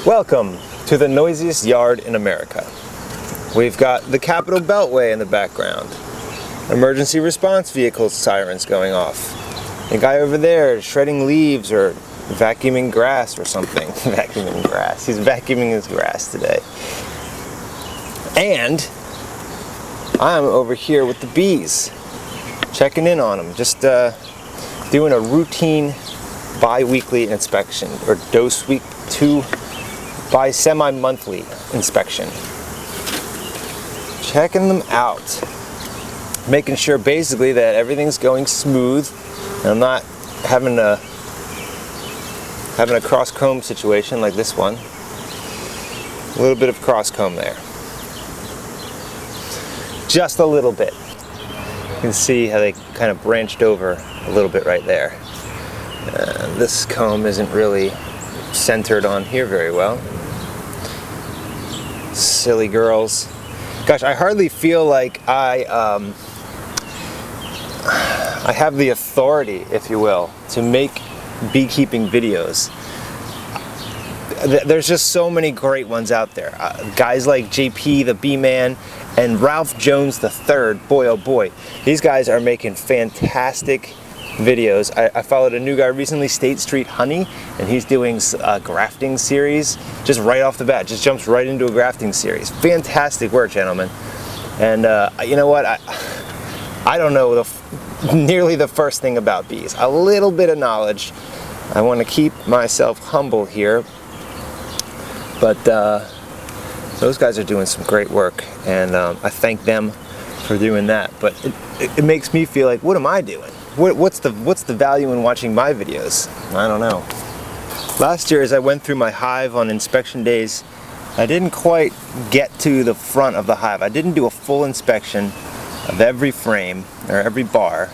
Welcome to the noisiest yard in America. We've got the Capitol Beltway in the background. Emergency response vehicle sirens going off. A guy over there shredding leaves or vacuuming grass or something. Vacuuming grass. He's vacuuming his grass today. And I'm over here with the bees, checking in on them. Just doing a routine bi-weekly inspection, or dose week 2 by semi-monthly inspection. Checking them out. Making sure basically that everything's going smooth and I'm not having a cross comb situation like this one. A little bit of cross comb there. Just a little bit. You can see how they kind of branched over a little bit right there. This comb isn't really centered on here very well. Silly girls. Gosh, I hardly feel like I have the authority, if you will, to make beekeeping videos. There's just so many great ones out there. Guys like JP the Bee Man and Ralph Jones III, boy oh boy. These guys are making fantastic videos. I followed a new guy recently, State Street Honey, and he's doing a grafting series just right off the bat. Just jumps right into a grafting series. Fantastic work, gentlemen. And you know what? I don't know nearly the first thing about bees. A little bit of knowledge. I want to keep myself humble here, but those guys are doing some great work, and I thank them for doing that. But it makes me feel like, what am I doing? What's the value in watching my videos? I don't know. Last year, as I went through my hive on inspection days, I didn't quite get to the front of the hive. I didn't do a full inspection of every frame or every bar,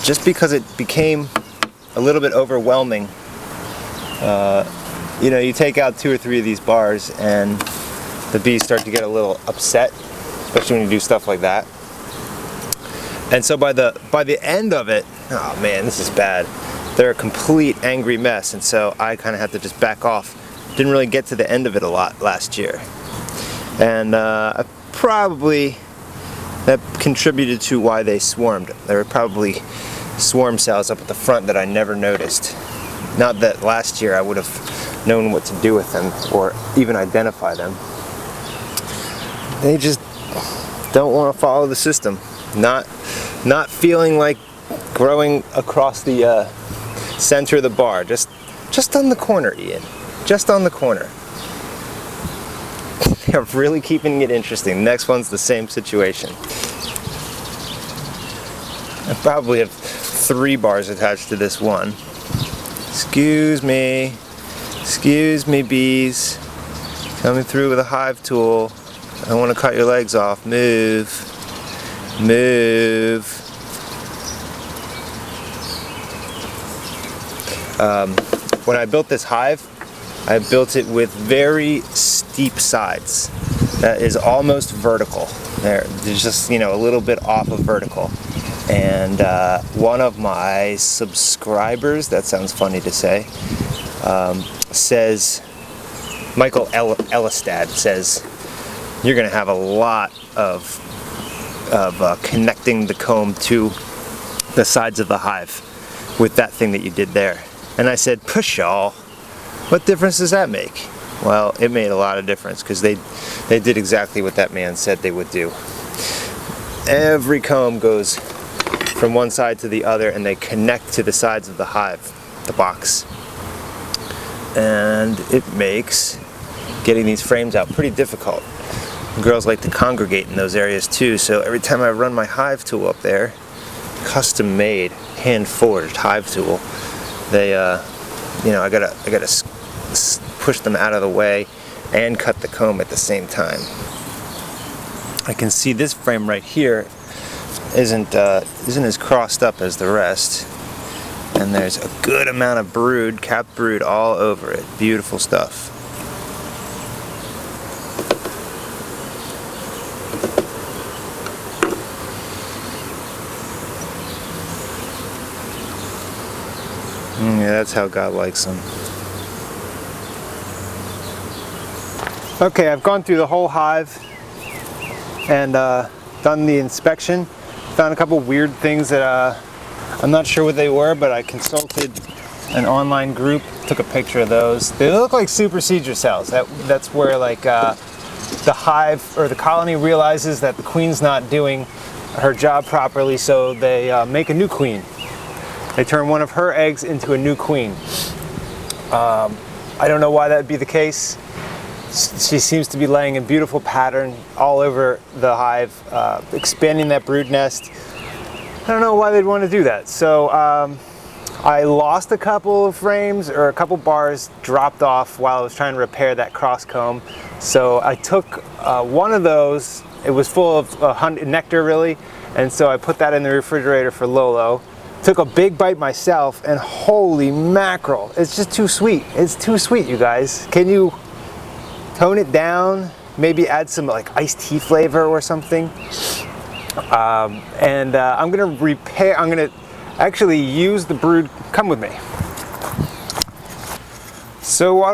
just because it became a little bit overwhelming. You know, you take out 2 or 3 of these bars and the bees start to get a little upset, especially when you do stuff like that. And so by the end of it, oh man, this is bad. They're a complete angry mess, and so I kind of had to just back off. Didn't really get to the end of it a lot last year. And that contributed to why they swarmed. There were probably swarm cells up at the front that I never noticed. Not that last year I would have known what to do with them or even identify them. They just don't want to follow the system. Not feeling like growing across the center of the bar. Just on the corner, Ian. Just on the corner. They're really keeping it interesting. The next one's the same situation. I probably have 3 bars attached to this one. Excuse me, bees. Coming through with a hive tool. I don't want to cut your legs off. Move. When I built this hive, I built it with very steep sides. That is almost vertical. There's just, you know, a little bit off of vertical. And one of my subscribers, that sounds funny to say, says, Michael Elistad says, you're going to have a lot of connecting the comb to the sides of the hive with that thing that you did there. And I said, pshaw, what difference does that make? Well, it made a lot of difference, because they did exactly what that man said they would do. Every comb goes from one side to the other, and they connect to the sides of the hive, the box. And it makes getting these frames out pretty difficult. Girls like to congregate in those areas too, so every time I run my hive tool up there, custom made, hand forged hive tool, they you know, I gotta push them out of the way and cut the comb at the same time. I can see this frame right here isn't as crossed up as the rest, and there's a good amount of brood, capped brood all over it. Beautiful stuff. Yeah, that's how God likes them. Okay, I've gone through the whole hive and done the inspection. Found a couple weird things that I'm not sure what they were, but I consulted an online group, took a picture of those. They look like supersedure cells. That's where like the hive or the colony realizes that the queen's not doing her job properly, so they make a new queen. They turn one of her eggs into a new queen. I don't know why that would be the case. She seems to be laying a beautiful pattern all over the hive, expanding that brood nest. I don't know why they'd want to do that. So I lost a couple of frames, or a couple bars dropped off while I was trying to repair that cross comb. So I took one of those. It was full of nectar really, and so I put that in the refrigerator for Lolo. Took a big bite myself, and holy mackerel, it's just too sweet. It's too sweet, you guys. Can you tone it down? Maybe add some like iced tea flavor or something. I'm gonna actually use the brood. Come with me. So why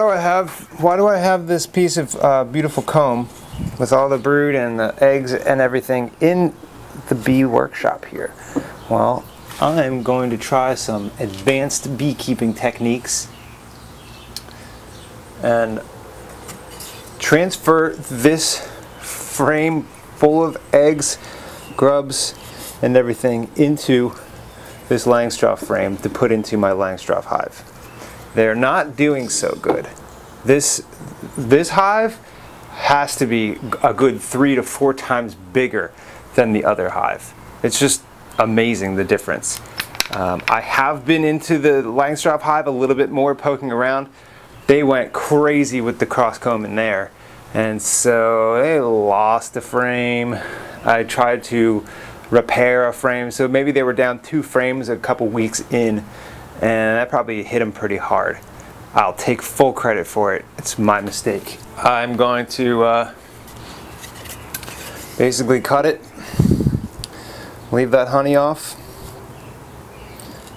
do I have this piece of beautiful comb with all the brood and the eggs and everything in the bee workshop here? Well, I'm going to try some advanced beekeeping techniques and transfer this frame full of eggs, grubs, and everything into this Langstroth frame to put into my Langstroth hive. They're not doing so good. This hive has to be a good 3 to 4 times bigger than the other hive. It's just amazing the difference. I have been into the Langstroth hive a little bit more, poking around. They went crazy with the cross comb in there, and so they lost a frame. I tried to repair a frame, so maybe they were down 2 frames a couple weeks in, and that probably hit them pretty hard. I'll take full credit for it. It's my mistake. I'm going to basically cut it, leave that honey off,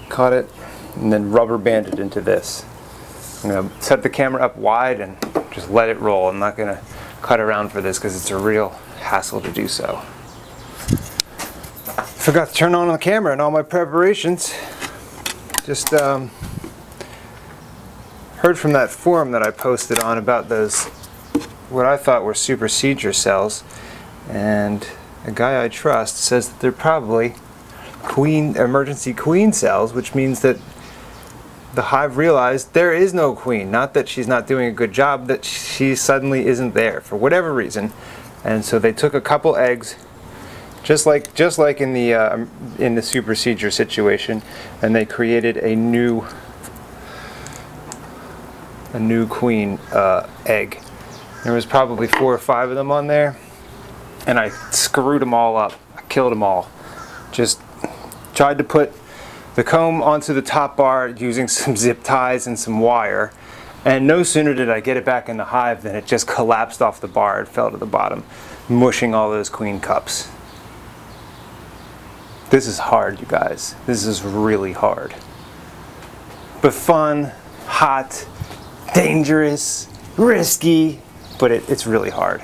cut it, and then rubber band it into this. I'm going to set the camera up wide and just let it roll. I'm not going to cut around for this because it's a real hassle to do so. Forgot to turn on the camera and all my preparations. Just heard from that forum that I posted on about those, what I thought were supersedure cells, and a guy I trust says that they're probably emergency queen cells, which means that the hive realized there is no queen. Not that she's not doing a good job, that she suddenly isn't there for whatever reason, and so they took a couple eggs, just like in the supersedure situation, and they created a new queen egg. There was probably 4 or 5 of them on there, and I screwed them all up. I killed them all. Just tried to put the comb onto the top bar using some zip ties and some wire, and no sooner did I get it back in the hive than it just collapsed off the bar and fell to the bottom, mushing all those queen cups. This is hard, you guys. This is really hard. But fun, hot, dangerous, risky, but it's really hard.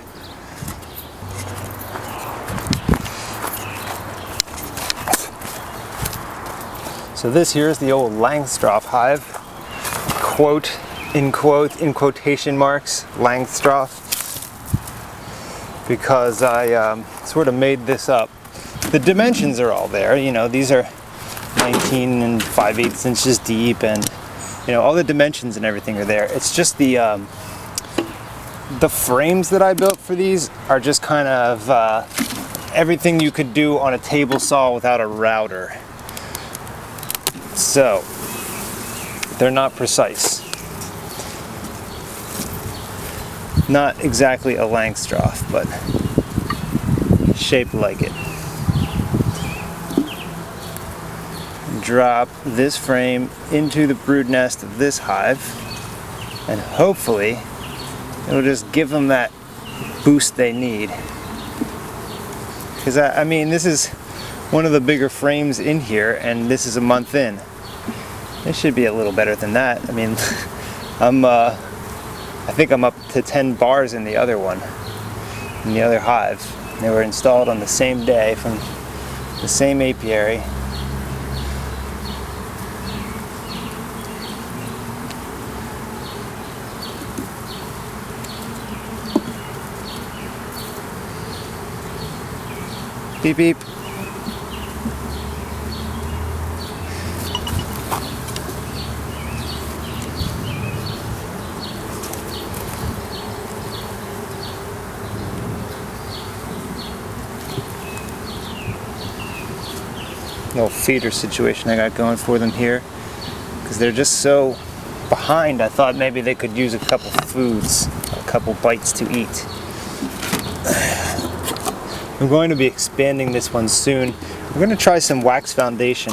So this here is the old Langstroth hive. Quote, in quotation marks, Langstroth. Because I sort of made this up. The dimensions are all there. You know, these are 19 and 5/8 inches deep, and you know, all the dimensions and everything are there. It's just the frames that I built for these are just kind of everything you could do on a table saw without a router. So they're not precise. Not exactly a Langstroth, but shaped like it. Drop this frame into the brood nest of this hive, and hopefully it'll just give them that boost they need. Because I mean, this is one of the bigger frames in here, and this is a month in. It should be a little better than that. I mean, I'm I think I'm up to 10 bars in the other one, in the other hive. They were installed on the same day from the same apiary. Beep beep. Little feeder situation I got going for them here, because they're just so behind. I thought maybe they could use a couple foods, a couple bites to eat. I'm going to be expanding this one soon. We're going to try some wax foundation,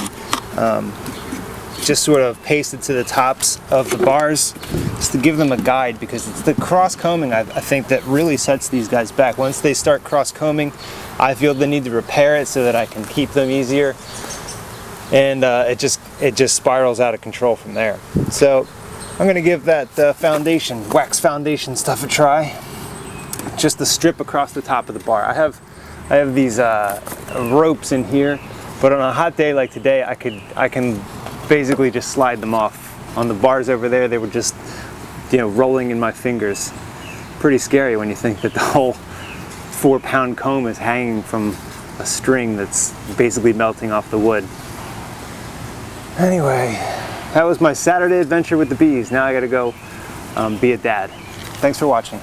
just sort of pasted to the tops of the bars, just to give them a guide, because it's the cross combing I think that really sets these guys back. Once they start cross combing, I feel the need to repair it so that I can keep them easier, and it just spirals out of control from there. So I'm going to give that foundation, wax foundation stuff a try. Just the strip across the top of the bar. I have these ropes in here, but on a hot day like today, I can basically just slide them off. On the bars over there, they were just, rolling in my fingers. Pretty scary when you think that the whole 4-pound comb is hanging from a string that's basically melting off the wood. Anyway, that was my Saturday adventure with the bees. Now I gotta go be a dad. Thanks for watching.